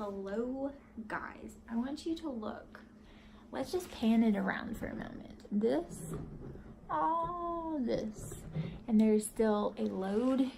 Hello guys, I want you to look. Let's just pan it around for a moment. This, all this, and there's still a load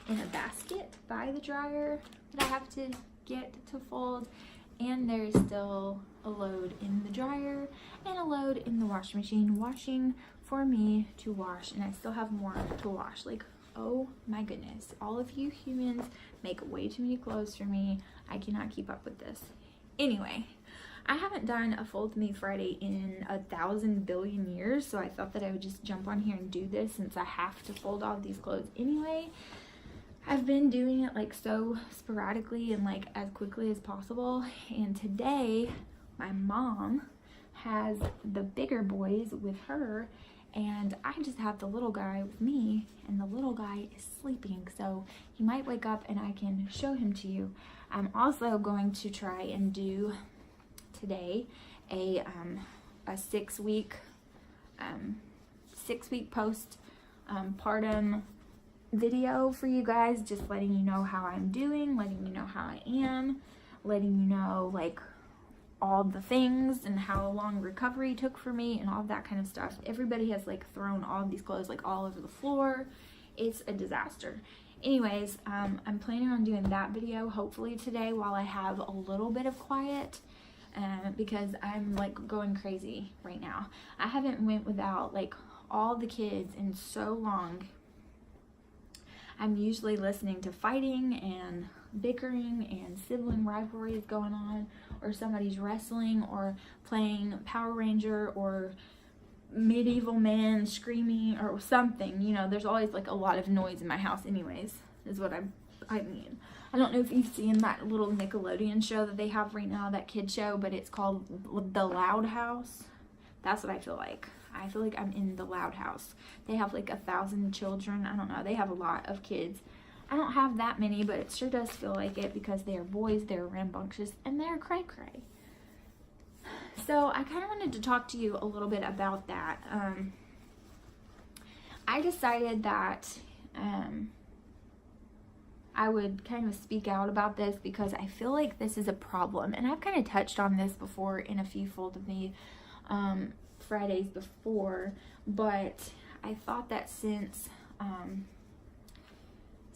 in a basket by the dryer that I have to get to fold, and there's still a load in the dryer and a load in the washing machine washing for me to wash, and I still have more to wash. Like, oh my goodness, all of you humans make way too many clothes for me. I cannot keep up with this. Anyway, I haven't done a Fold Me Friday in 1,000 billion years, so I thought that I would just jump on here and do this since I have to fold all these clothes anyway. I've been doing it like so sporadically and like as quickly as possible, and today my mom has the bigger boys with her, and I just have the little guy with me, and the little guy is sleeping, so he might wake up and I can show him to you. I'm also going to try and do today a 6-week post partum video for you guys, just letting you know how I'm doing, letting you know how I am, letting you know like all the things and how long recovery took for me and all that kind of stuff. Everybody has like thrown all of these clothes like all over the floor. It's a disaster. Anyways, I'm planning on doing that video hopefully today while I have a little bit of quiet, because I'm like going crazy right now. I haven't went without like all the kids in so long. I'm usually listening to fighting and bickering and sibling rivalries going on, or somebody's wrestling or playing Power Ranger or medieval man screaming or something. You know, there's always like a lot of noise in my house anyways, is what I mean. I don't know if you've seen that little Nickelodeon show that they have right now, that kid show, but it's called The Loud House. That's what I feel like. I feel like I'm in the Loud House. They have like 1,000 children. I don't know. They have a lot of kids. I don't have that many, but it sure does feel like it because they are boys, they're rambunctious, and they're cray-cray. So I kind of wanted to talk to you a little bit about that. I decided that I would kind of speak out about this because I feel like this is a problem. And I've kind of touched on this before in a few Fold of Me Fridays before, but I thought that since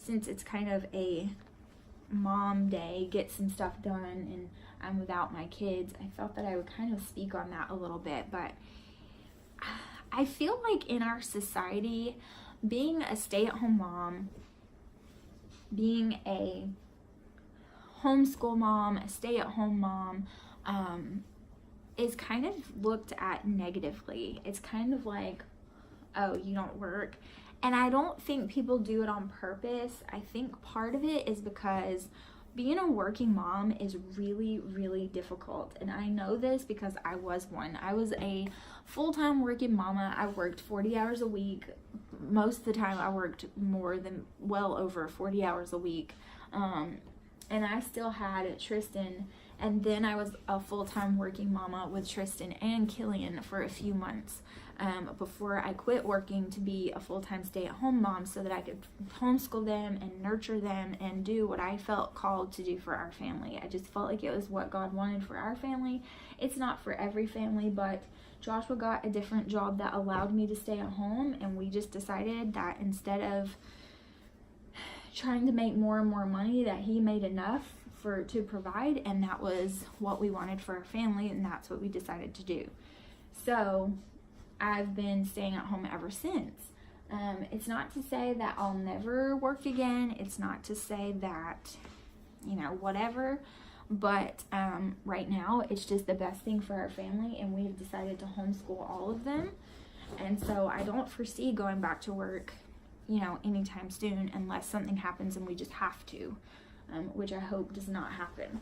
it's kind of a mom day, get some stuff done, and I'm without my kids, I felt that I would kind of speak on that a little bit. But I feel like in our society, being a stay-at-home mom, being a homeschool mom, a stay-at-home mom, is kind of looked at negatively. It's kind of like, oh, you don't work. And I don't think people do it on purpose. I think part of it is because being a working mom is really, really difficult. And I know this because I was one. I was a full-time working mama. I worked 40 hours a week. Most of the time I worked more than well over 40 hours a week. And I still had Tristan. And then I was a full-time working mama with Tristan and Killian for a few months before I quit working to be a full-time stay-at-home mom so that I could homeschool them and nurture them and do what I felt called to do for our family. I just felt like it was what God wanted for our family. It's not for every family, but Joshua got a different job that allowed me to stay at home, and we just decided that instead of trying to make more and more money, that he made enough to provide, and that was what we wanted for our family, and that's what we decided to do. So I've been staying at home ever since. It's not to say that I'll never work again. It's not to say that, you know, whatever, but right now it's just the best thing for our family, and we've decided to homeschool all of them. And so I don't foresee going back to work, you know, anytime soon, unless something happens and we just have to. Which I hope does not happen.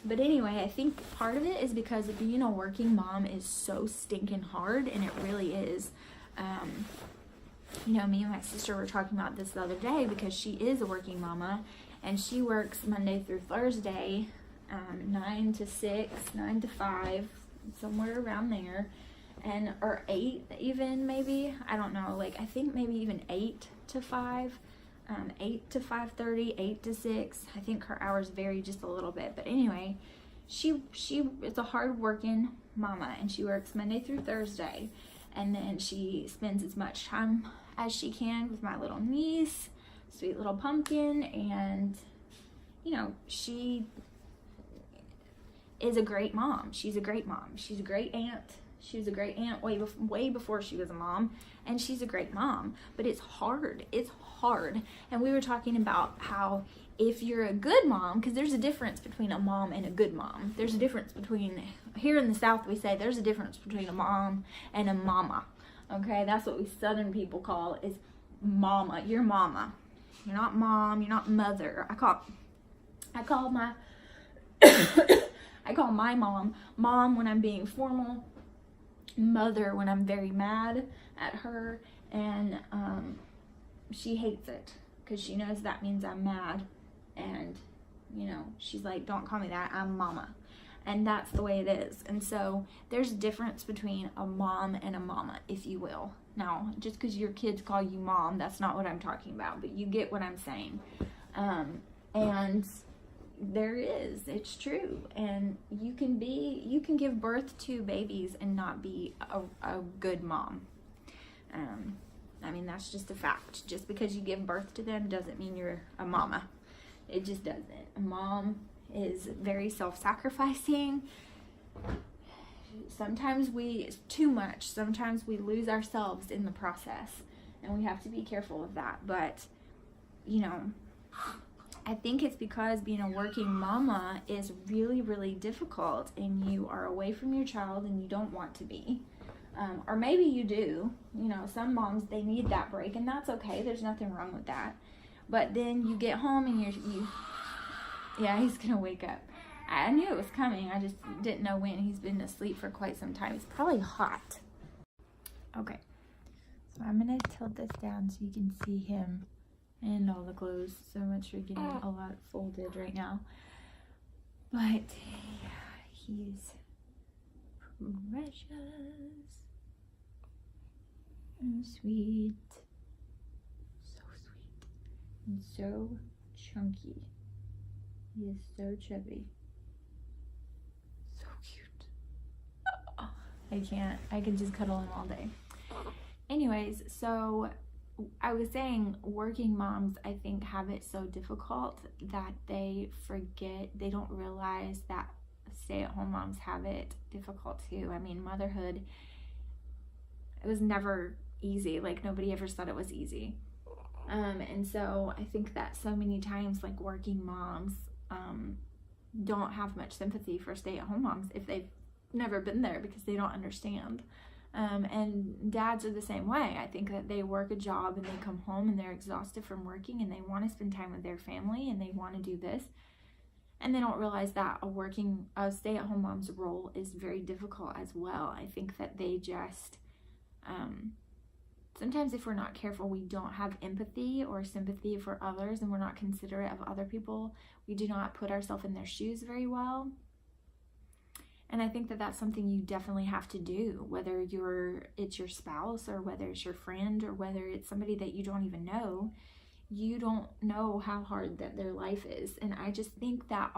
But anyway, I think part of it is because being a working mom is so stinking hard, and it really is. You know, me and my sister were talking about this the other day because she is a working mama, and she works Monday through Thursday, 9 to 6, 9 to 5, somewhere around there, and or 8 even maybe. I don't know. Like I think maybe even 8 to 5. 8 to 5:30, 8 to 6. I think her hours vary just a little bit. But anyway, she is a hard-working mama, and she works Monday through Thursday. And then she spends as much time as she can with my little niece, sweet little pumpkin. And, you know, she is a great mom. She's a great mom. She's a great aunt. She was a great aunt way before she was a mom, and she's a great mom. But it's hard. It's hard. And we were talking about how if you're a good mom, because there's a difference between a mom and a good mom. There's a difference between, here in the South we say there's a difference between a mom and a mama. Okay, that's what we Southern people call is mama. You're mama. You're not mom. You're not mother. I call my I call my mom when I'm being formal, mother when I'm very mad at her, and she hates it because she knows that means I'm mad, and you know, she's like, don't call me that, I'm mama. And that's the way it is. And so there's a difference between a mom and a mama, if you will. Now, just because your kids call you mom, that's not what I'm talking about, but you get what I'm saying. And there is, it's true. And you can give birth to babies and not be a good mom. I mean, that's just a fact. Just because you give birth to them doesn't mean you're a mama. It just doesn't. A mom is very self-sacrificing. Sometimes it's too much. Sometimes we lose ourselves in the process, and we have to be careful of that. But, you know, I think it's because being a working mama is really, really difficult, and you are away from your child and you don't want to be. Or maybe you do. You know, some moms, they need that break, and that's okay. There's nothing wrong with that. But then you get home and yeah, he's going to wake up. I knew it was coming. I just didn't know when. He's been asleep for quite some time. It's probably hot. Okay. So I'm going to tilt this down so you can see him and all the clothes. So much for getting a lot folded right now. But yeah, he's precious and sweet. So sweet and so chunky. He is so chubby. So cute. Oh, I can just cuddle him all day. Anyways, so I was saying working moms, I think, have it so difficult that they don't realize that stay-at-home moms have it difficult too. I mean, motherhood, it was never easy. Like, nobody ever said it was easy. And so I think that so many times, like, working moms don't have much sympathy for stay-at-home moms if they've never been there, because they don't understand. And dads are the same way. I think that they work a job and they come home and they're exhausted from working and they want to spend time with their family and they want to do this. And they don't realize that a stay-at-home mom's role is very difficult as well. I think that they just, sometimes if we're not careful, we don't have empathy or sympathy for others, and we're not considerate of other people. We do not put ourselves in their shoes very well. And I think that that's something you definitely have to do, whether it's your spouse or whether it's your friend or whether it's somebody that you don't even know. You don't know how hard that their life is. And I just think that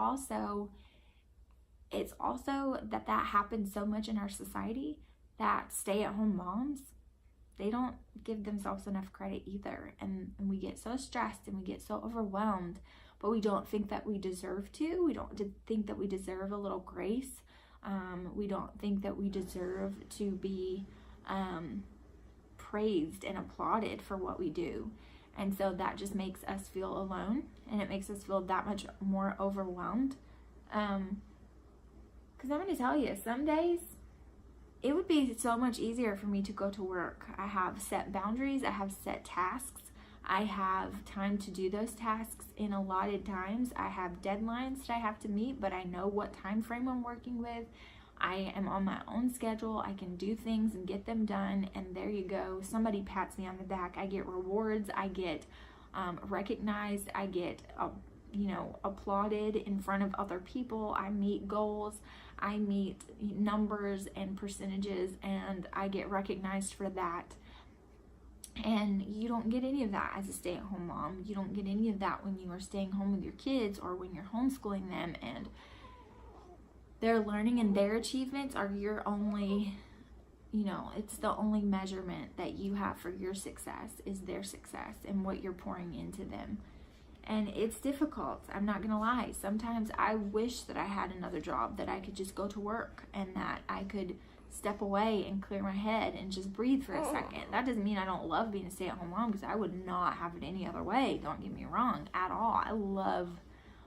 it's also that happens so much in our society, that stay-at-home moms, they don't give themselves enough credit either. And we get so stressed and we get so overwhelmed, but we don't think that we deserve to. We don't think that we deserve a little grace. We don't think that we deserve to be praised and applauded for what we do. And so that just makes us feel alone, and it makes us feel that much more overwhelmed. Because I'm going to tell you, some days it would be so much easier for me to go to work. I have set boundaries. I have set tasks. I have time to do those tasks in allotted times. I have deadlines that I have to meet, but I know what time frame I'm working with. I am on my own schedule. I can do things and get them done, and there you go. Somebody pats me on the back. I get rewards. I get recognized. I get applauded in front of other people. I meet goals. I meet numbers and percentages, and I get recognized for that. And you don't get any of that as a stay-at-home mom. You don't get any of that when you are staying home with your kids or when you're homeschooling them, and their learning and their achievements are your only, it's the only measurement that you have for your success is their success and what you're pouring into them. And it's difficult. I'm not going to lie. Sometimes I wish that I had another job, that I could just go to work and that I could step away and clear my head and just breathe for a second. That doesn't mean I don't love being a stay-at-home mom, because I would not have it any other way. Don't get me wrong at all. I love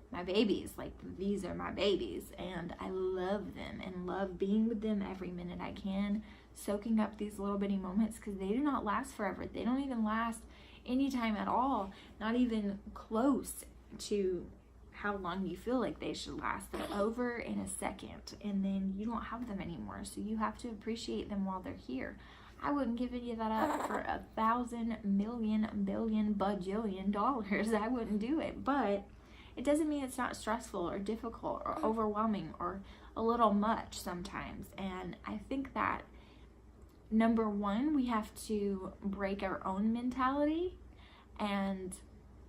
my babies. Like, these are my babies, and I love them and love being with them every minute I can, soaking up these little bitty moments, because they do not last forever. They don't even last any time at all, not even close to how long you feel like they should last. They're over in a second, and then you don't have them anymore, so you have to appreciate them while they're here. I wouldn't give any of that up for 1,000 million billion bajillion dollars. I wouldn't do it. But it doesn't mean it's not stressful or difficult or overwhelming or a little much sometimes. And I think that, number one, we have to break our own mentality and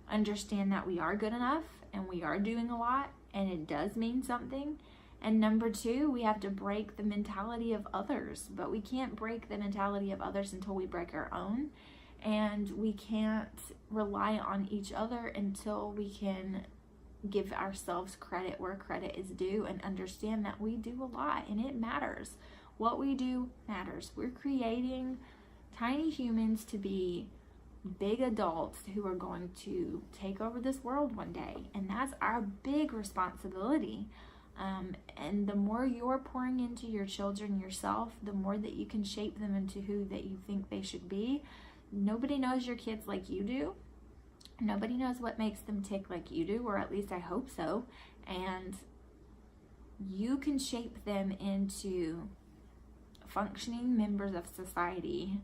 understand that we are good enough and we are doing a lot and it does mean something. And number two, we have to break the mentality of others, but we can't break the mentality of others until we break our own. And we can't rely on each other until we can give ourselves credit where credit is due and understand that we do a lot and it matters. What we do matters. We're creating tiny humans to be big adults who are going to take over this world one day, and that's our big responsibility. And the more you're pouring into your children yourself, the more that you can shape them into who that you think they should be. Nobody knows your kids like you do. Nobody knows what makes them tick like you do, or at least I hope so. And you can shape them into functioning members of society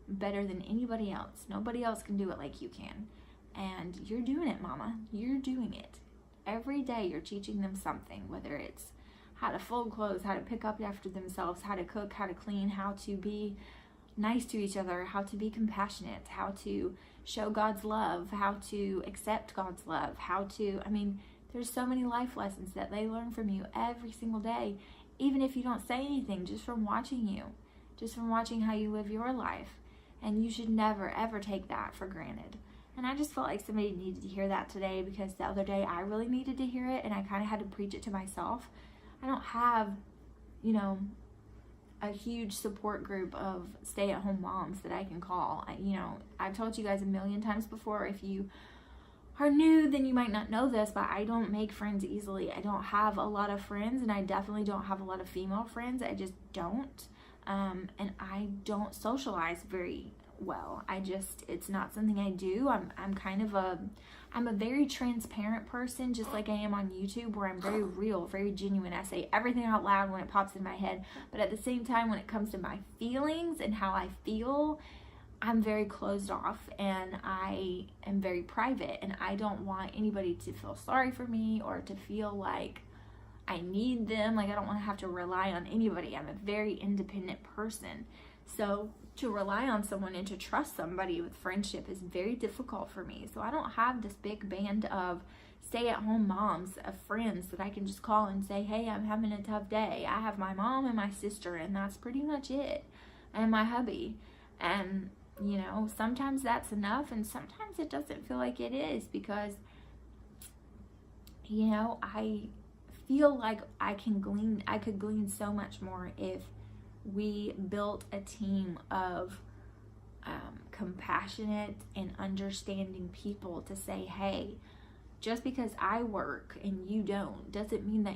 better than anybody else. Nobody else can do it like you can. And you're doing it, mama. You're doing it. Every day you're teaching them something, whether it's how to fold clothes, how to pick up after themselves, how to cook, how to clean, how to be nice to each other, how to be compassionate, how to show God's love, how to accept God's love, there's so many life lessons that they learn from you every single day, even if you don't say anything, just from watching you, just from watching how you live your life. And you should never, ever take that for granted. And I just felt like somebody needed to hear that today, because the other day I really needed to hear it and I kind of had to preach it to myself. I don't have, a huge support group of stay-at-home moms that I can call. I've told you guys a million times before, if you are new, then you might not know this, but I don't make friends easily. I don't have a lot of friends, and I definitely don't have a lot of female friends. I just don't. And I don't socialize very well. It's not something I do. I'm a very transparent person, just like I am on YouTube, where I'm very real, very genuine. I say everything out loud when it pops in my head, but at the same time, when it comes to my feelings and how I feel, I'm very closed off and I am very private, and I don't want anybody to feel sorry for me or to feel like I need them. Like, I don't want to have to rely on anybody. I'm a very independent person. So to rely on someone and to trust somebody with friendship is very difficult for me. So I don't have this big band of stay-at-home moms, of friends that I can just call and say, hey, I'm having a tough day. I have my mom and my sister, and that's pretty much it. And my hubby. And, sometimes that's enough, and sometimes it doesn't feel like it is, because, I feel like I could glean so much more if we built a team of compassionate and understanding people to say, hey, just because I work and you don't doesn't mean that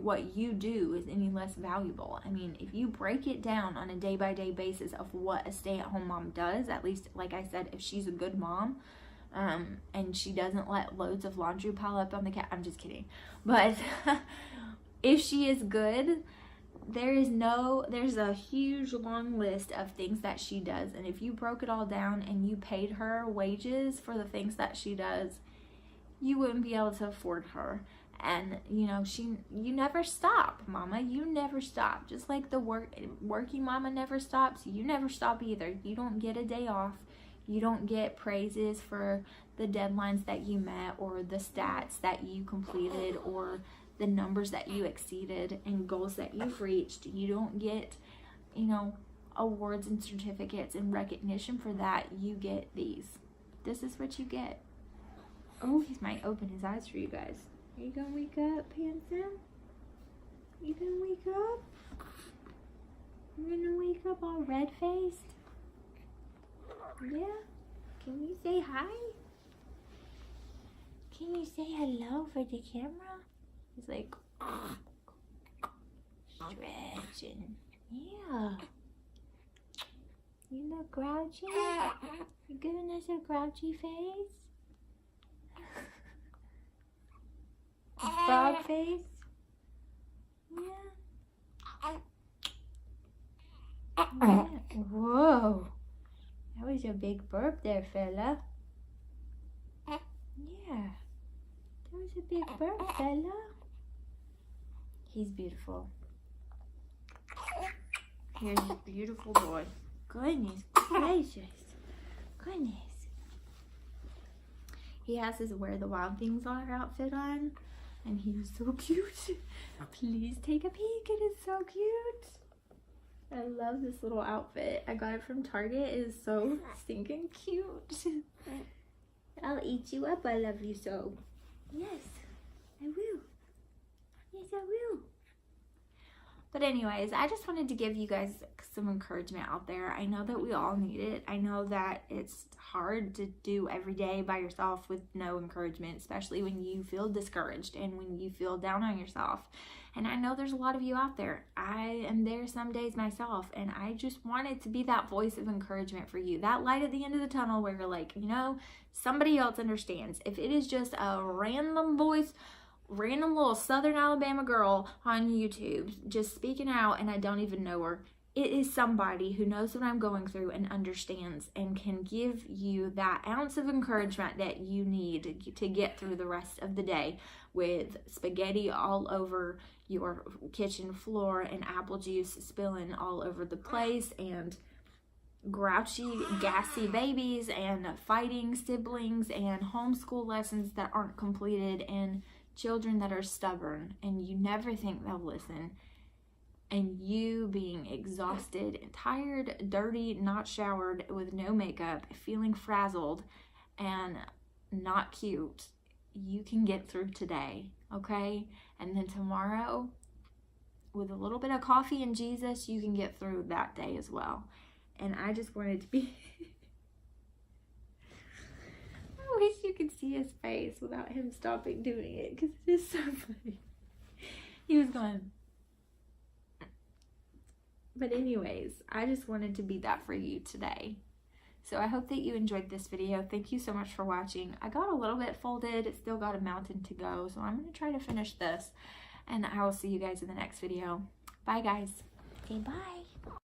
what you do is any less valuable. If you break it down on a day-by-day basis of what a stay-at-home mom does, at least, like I said, if she's a good mom, and she doesn't let loads of laundry pile up on the couch. I'm just kidding. But if she is good, there's a huge long list of things that she does. And if you broke it all down and you paid her wages for the things that she does, you wouldn't be able to afford her. And you never stop, mama. You never stop. Just like the working mama never stops, you never stop either. You don't get a day off. You don't get praises for the deadlines that you met or the stats that you completed or the numbers that you exceeded and goals that you've reached. You don't get, you know, awards and certificates and recognition for that. You get these. This is what you get. Oh, he might open his eyes for you guys. Are you gonna wake up, handsome? You gonna wake up? You're gonna wake up all red-faced? Yeah? Can you say hi? Can you say hello for the camera? He's like, stretching. Yeah. You look grouchy? You giving us a grouchy face? A frog face? Yeah. Yeah. Whoa. That was a big burp there, fella. Yeah. That was a big burp, fella. He's beautiful. Here's a beautiful boy. Goodness gracious. Goodness. He has his Where the Wild Things Are outfit on. And he was so cute. Please take a peek. It is so cute. I love this little outfit. I got it from Target. It is so stinking cute. I'll eat you up. I love you so. Yes, I will. Yes, I will. But anyways, I just wanted to give you guys some encouragement out there. I know that we all need it. I know that it's hard to do every day by yourself with no encouragement, especially when you feel discouraged and when you feel down on yourself. And I know there's a lot of you out there. I am there some days myself, and I just wanted to be that voice of encouragement for you. That light at the end of the tunnel where you're like, you know, somebody else understands. If it is just a random voice, random little Southern Alabama girl on YouTube just speaking out and I don't even know her, it is somebody who knows what I'm going through and understands and can give you that ounce of encouragement that you need to get through the rest of the day with spaghetti all over your kitchen floor and apple juice spilling all over the place and grouchy, gassy babies and fighting siblings and homeschool lessons that aren't completed and children that are stubborn and you never think they'll listen, and you being exhausted and tired, dirty, not showered, with no makeup, feeling frazzled and not cute. You can get through today, okay? And then tomorrow, with a little bit of coffee and Jesus, you can get through that day as well. And I just wanted to be I wish you could see his face without him stopping doing it, because it is so funny. He was going. But anyways, I just wanted to be that for you today. So I hope that you enjoyed this video. Thank you so much for watching. I got a little bit folded. It's still got a mountain to go. So I'm going to try to finish this. And I will see you guys in the next video. Bye, guys. Okay, bye.